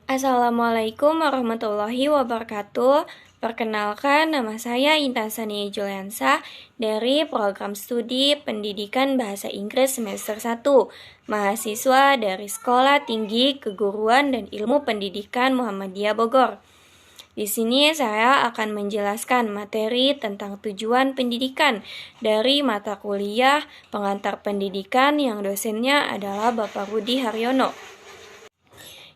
Assalamualaikum warahmatullahi wabarakatuh. Perkenalkan, nama saya Intan Sania Juliansa dari Program Studi Pendidikan Bahasa Inggris semester 1, mahasiswa dari Sekolah Tinggi Keguruan dan Ilmu Pendidikan Muhammadiyah Bogor. Di sini saya akan menjelaskan materi tentang tujuan pendidikan dari mata kuliah Pengantar Pendidikan yang dosennya adalah Bapak Rudi Haryono.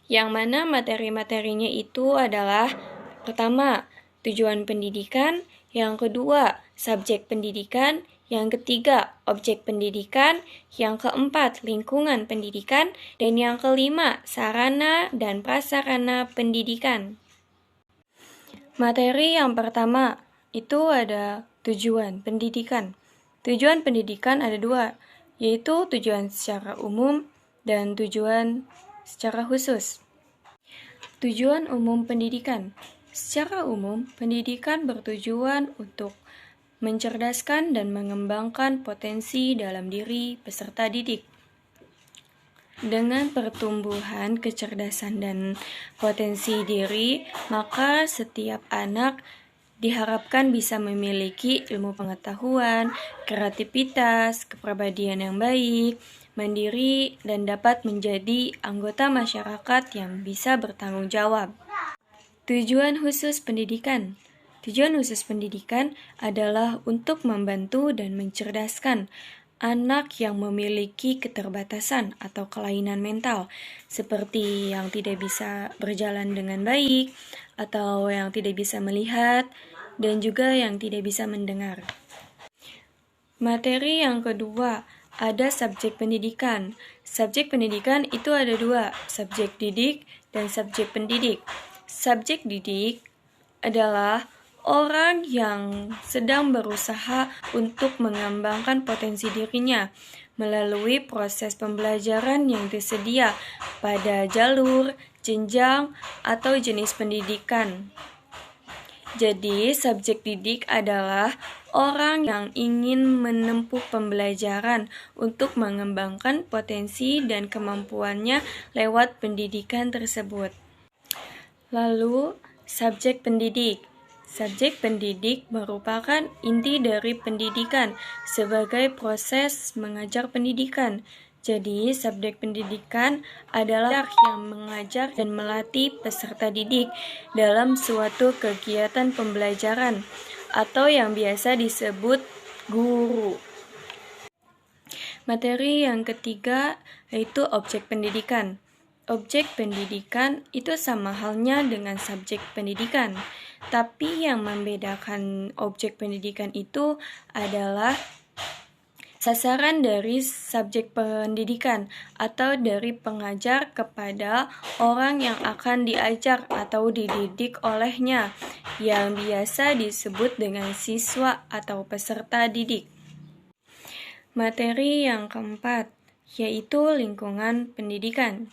Yang mana materi-materinya itu adalah pertama, tujuan pendidikan, yang kedua, subjek pendidikan, yang ketiga, objek pendidikan, yang keempat, lingkungan pendidikan, dan yang kelima, sarana dan prasarana pendidikan. Materi yang pertama itu ada tujuan pendidikan. Tujuan pendidikan ada dua, yaitu tujuan secara umum dan tujuan secara khusus. Tujuan umum pendidikan. Secara umum, pendidikan bertujuan untuk mencerdaskan dan mengembangkan potensi dalam diri peserta didik. Dengan pertumbuhan kecerdasan dan potensi diri, maka setiap anak diharapkan bisa memiliki ilmu pengetahuan, kreativitas, kepribadian yang baik, mandiri, dan dapat menjadi anggota masyarakat yang bisa bertanggung jawab. Tujuan khusus pendidikan. Tujuan khusus pendidikan adalah untuk membantu dan mencerdaskan anak yang memiliki keterbatasan atau kelainan mental, seperti yang tidak bisa berjalan dengan baik, atau yang tidak bisa melihat, dan juga yang tidak bisa mendengar. Materi yang kedua, ada subjek pendidikan. Subjek pendidikan itu ada dua, subjek didik dan subjek pendidik. Subjek didik adalah orang yang sedang berusaha untuk mengembangkan potensi dirinya melalui proses pembelajaran yang tersedia pada jalur, jenjang, atau jenis pendidikan. Jadi, subjek didik adalah orang yang ingin menempuh pembelajaran untuk mengembangkan potensi dan kemampuannya lewat pendidikan tersebut. Lalu, subjek pendidik. Subjek pendidik merupakan inti dari pendidikan sebagai proses mengajar pendidikan. Jadi, subjek pendidikan adalah yang mengajar dan melatih peserta didik dalam suatu kegiatan pembelajaran atau yang biasa disebut guru. Materi yang ketiga yaitu objek pendidikan. Objek pendidikan itu sama halnya dengan subjek pendidikan, tapi yang membedakan objek pendidikan itu adalah sasaran dari subjek pendidikan atau dari pengajar kepada orang yang akan diajar atau dididik olehnya, yang biasa disebut dengan siswa atau peserta didik. Materi yang keempat yaitu lingkungan pendidikan.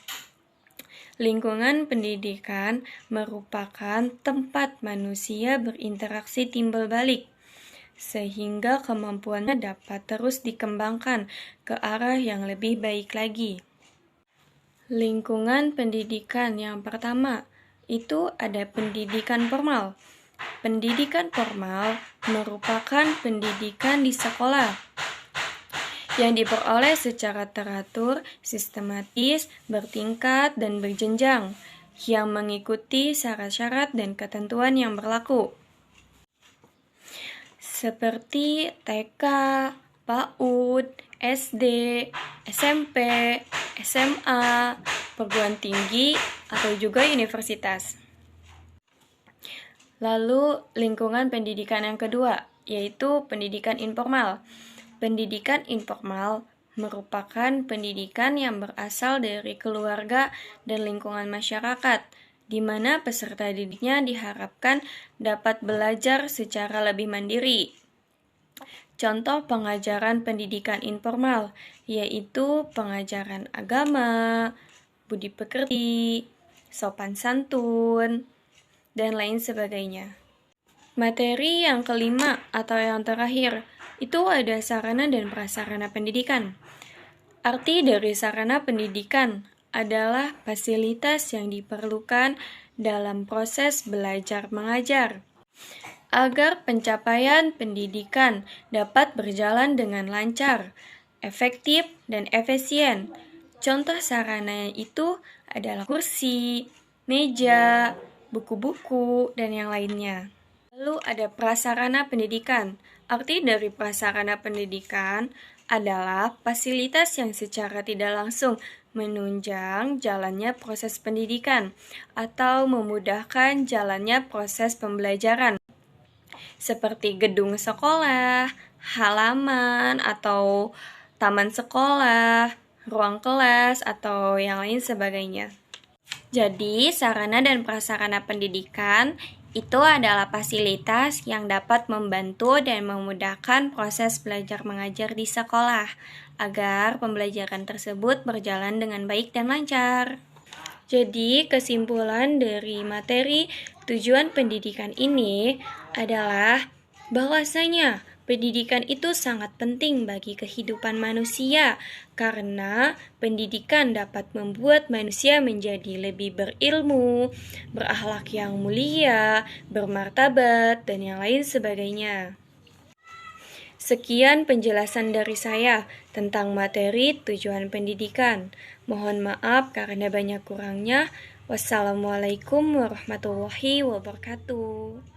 Lingkungan pendidikan merupakan tempat manusia berinteraksi timbal balik, sehingga kemampuannya dapat terus dikembangkan ke arah yang lebih baik lagi. Lingkungan pendidikan yang pertama itu ada pendidikan formal. Pendidikan formal merupakan pendidikan di sekolah yang diperoleh secara teratur, sistematis, bertingkat, dan berjenjang, yang mengikuti syarat-syarat dan ketentuan yang berlaku. Seperti TK, PAUD, SD, SMP, SMA, perguruan tinggi, atau juga universitas. Lalu, lingkungan pendidikan yang kedua, yaitu pendidikan informal. Pendidikan informal merupakan pendidikan yang berasal dari keluarga dan lingkungan masyarakat, di mana peserta didiknya diharapkan dapat belajar secara lebih mandiri. Contoh pengajaran pendidikan informal yaitu pengajaran agama, budi pekerti, sopan santun, dan lain sebagainya. Materi yang kelima atau yang terakhir itu ada sarana dan prasarana pendidikan. Arti dari sarana pendidikan adalah fasilitas yang diperlukan dalam proses belajar mengajar agar pencapaian pendidikan dapat berjalan dengan lancar, efektif, dan efisien. Contoh sarana itu adalah kursi, meja, buku-buku, dan yang lainnya. Lalu ada prasarana pendidikan. Arti dari prasarana pendidikan adalah fasilitas yang secara tidak langsung menunjang jalannya proses pendidikan atau memudahkan jalannya proses pembelajaran, seperti gedung sekolah, halaman atau taman sekolah, ruang kelas, atau yang lain sebagainya. Jadi, sarana dan prasarana pendidikan itu adalah fasilitas yang dapat membantu dan memudahkan proses belajar mengajar di sekolah agar pembelajaran tersebut berjalan dengan baik dan lancar. Jadi, kesimpulan dari materi tujuan pendidikan ini adalah bahwasanya pendidikan itu sangat penting bagi kehidupan manusia karena pendidikan dapat membuat manusia menjadi lebih berilmu, berakhlak yang mulia, bermartabat, dan yang lain sebagainya. Sekian penjelasan dari saya tentang materi tujuan pendidikan. Mohon maaf karena banyak kurangnya. Wassalamualaikum warahmatullahi wabarakatuh.